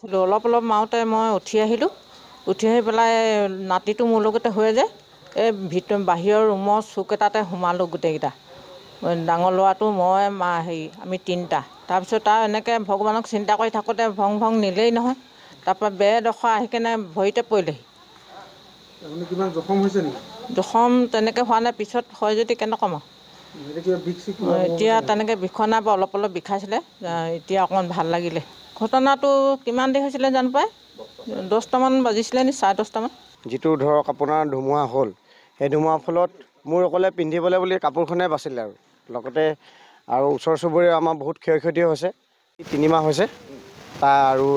আছিলোঁ, অলপ মাৰোঁতে মই উঠি আহিলোঁ। উঠি আহি পেলাই নাতিটো মোৰ লগতে হৈ যায় এই বাহিৰৰ ৰুমৰ চুক এটাতে সোমালোঁ গোটেইকেইটা। ডাঙৰ ল'ৰাটো মই আমি তিনিটা। তাৰপিছত তাৰ এনেকৈ ভগৱানক চিন্তা কৰি থাকোঁতে ভং নিলেই নহয়। তাৰপৰা বেডখৰ আহি কেনে ভৰিতে পৰিলেহি। কিমান জখম হৈছে নেকি? জখম তেনেকৈ হোৱা নাই, পিছত হয় যদি কেনেকৈ ক'ম আৰু। এতিয়া তেনেকৈ বিষোৱা নাই বা অলপ বিষাইছিলে, এতিয়া অকণমান ভাল লাগিলে। ঘটনাটো কিমান দেৰি হৈছিলে জানো পাই, 10টামান বাজিছিলে নি, 10:30টামান। যিটো ধৰক আপোনাৰ ধুমুহা হ'ল, সেই ধুমুহাৰ ফলত মোৰ অকলে পিন্ধিবলৈ বুলি কাপোৰখনেই বাচিলে আৰু লগতে আৰু ওচৰ চুবুৰীয়া আমাৰ বহুত ক্ষয়ক্ষতি হৈছে। 3 মাহ হৈছে আৰু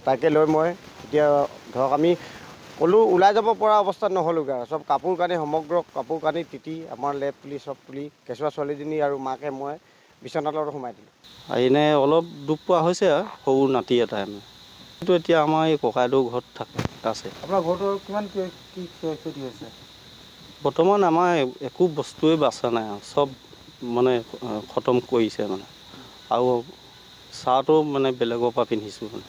তাকে লৈ মই এতিয়া ধৰক আমি ক'লো ওলাই যাব পৰা অৱস্থাত নহ'লোগৈ আৰু চব কাপোৰ কানি সমগ্ৰ কাপোৰ কানি তিতি আমাৰ লেপ তুলি চব তুলি কেঁচুৱা ছোৱালীজনী আৰু মাকে মই বিচনাৰ তলত সোমাই দিলোঁ। এনেই অলপ দুখ পোৱা হৈছে আৰু সৰু নাতি এটাই কিন্তু এতিয়া আমাৰ এই ককাইদেউ ঘৰত আছে। আপোনাৰ ঘৰটো কিমান কি ক্ষতি হৈছে? বৰ্তমান আমাৰ একো বস্তুৱে বাচা নাই আৰু চব মানে খতম কৰিছে মানে, আৰু চাহটো মানে বেলেগৰ পৰা পিন্ধিছোঁ মানে।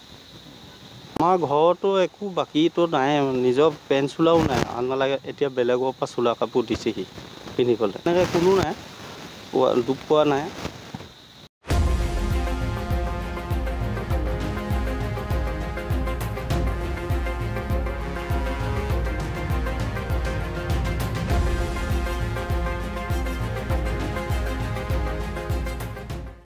আমাৰ ঘৰতো একো বাকীতো নাই, নিজৰ পেণ্ট চোলাও নাই, ভাল নালাগে এতিয়া বেলেগৰ পৰা চোলা কাপোৰ দিছেহি পিন্ধিবলৈ। এনেকৈ কোনো নাই, দুখ পোৱা নাই।